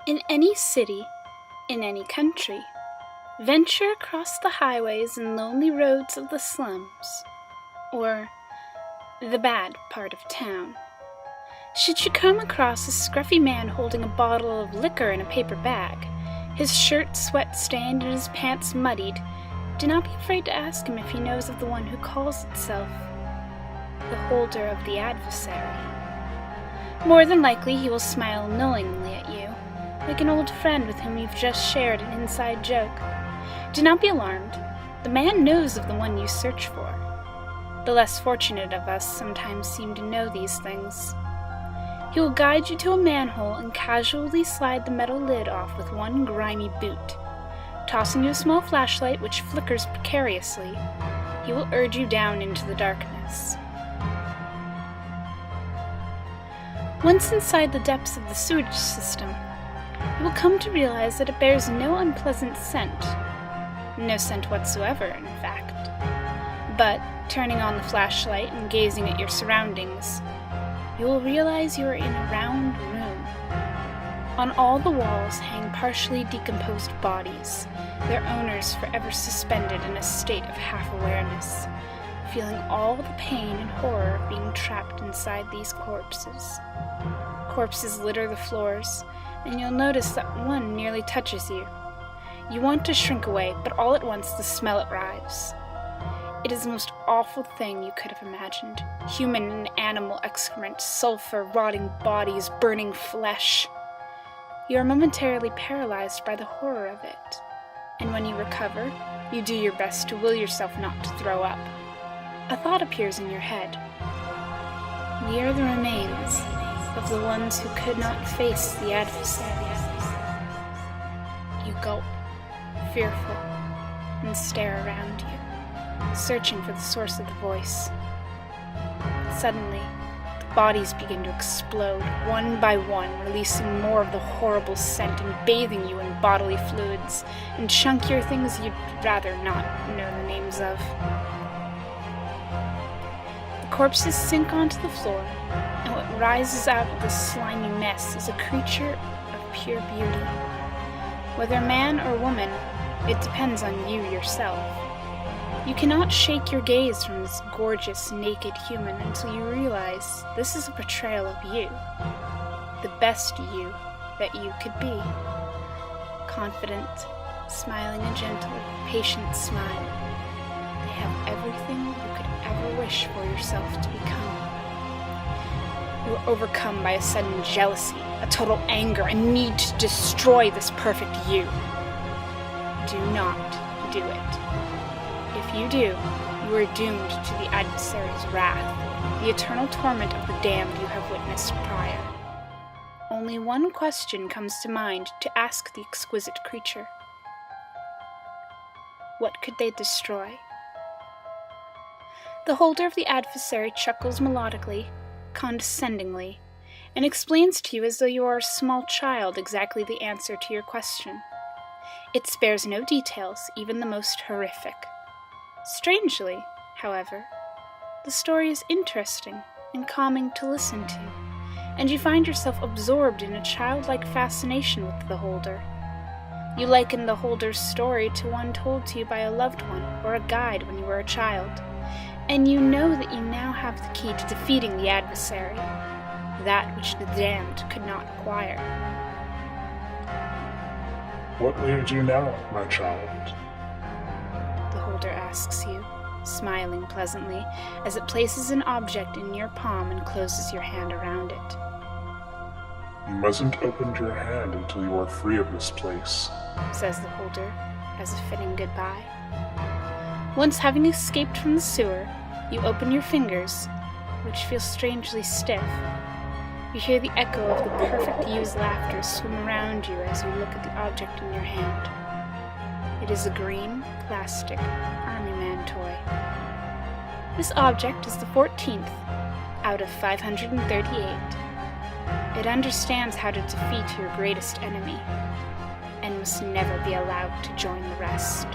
In any city, in any country, venture across the highways and lonely roads of the slums, or the bad part of town. Should you come across a scruffy man holding a bottle of liquor in a paper bag, his shirt sweat-stained and his pants muddied, do not be afraid to ask him if he knows of the one who calls itself the Holder of the Adversary. More than likely he will smile knowingly at you, like an old friend with whom you've just shared an inside joke. Do not be alarmed. The man knows of the one you search for. The less fortunate of us sometimes seem to know these things. He will guide you to a manhole and casually slide the metal lid off with one grimy boot. Tossing you a small flashlight which flickers precariously, he will urge you down into the darkness. Once inside the depths of the sewage system, you will come to realize that it bears no unpleasant scent. No scent whatsoever, in fact. But, turning on the flashlight and gazing at your surroundings, you will realize you are in a round room. On all the walls hang partially decomposed bodies, their owners forever suspended in a state of half-awareness, feeling all the pain and horror of being trapped inside these corpses. Corpses litter the floors, and you'll notice that one nearly touches you. You want to shrink away, but all at once the smell arrives. It is the most awful thing you could have imagined. Human and animal excrement, sulfur, rotting bodies, burning flesh. You are momentarily paralyzed by the horror of it, and when you recover, you do your best to will yourself not to throw up. A thought appears in your head. We are the remains of the ones who could not face the adversary. You gulp, fearful, and stare around you, searching for the source of the voice. Suddenly, the bodies begin to explode, one by one, releasing more of the horrible scent and bathing you in bodily fluids and chunkier things you'd rather not know the names of. The corpses sink onto the floor, and what rises out of this slimy mess is a creature of pure beauty. Whether man or woman, it depends on you yourself. You cannot shake your gaze from this gorgeous, naked human until you realize this is a portrayal of you, the best you that you could be. Confident, smiling a gentle, patient smile. They have everything you could ever wish for yourself to become. You are overcome by a sudden jealousy, a total anger, and need to destroy this perfect you. Do not do it. If you do, you are doomed to the adversary's wrath, the eternal torment of the damned you have witnessed prior. Only one question comes to mind to ask the exquisite creature. What could they destroy? The Holder of the Adversary chuckles melodically, condescendingly, and explains to you as though you are a small child exactly the answer to your question. It spares no details, even the most horrific. Strangely, however, the story is interesting and calming to listen to, and you find yourself absorbed in a childlike fascination with the Holder. You liken the Holder's story to one told to you by a loved one or a guide when you were a child, and you know that you now have the key to defeating the adversary, that which the damned could not acquire. What will you do now, my child? The Holder asks you, smiling pleasantly, as it places an object in your palm and closes your hand around it. You mustn't open your hand until you are free of this place, says the Holder, as a fitting goodbye. Once having escaped from the sewer, you open your fingers, which feel strangely stiff. You hear the echo of the perfect you's laughter swim around you as you look at the object in your hand. It is a green, plastic Army Man toy. This object is the 14th out of 538. It understands how to defeat your greatest enemy, and must never be allowed to join the rest.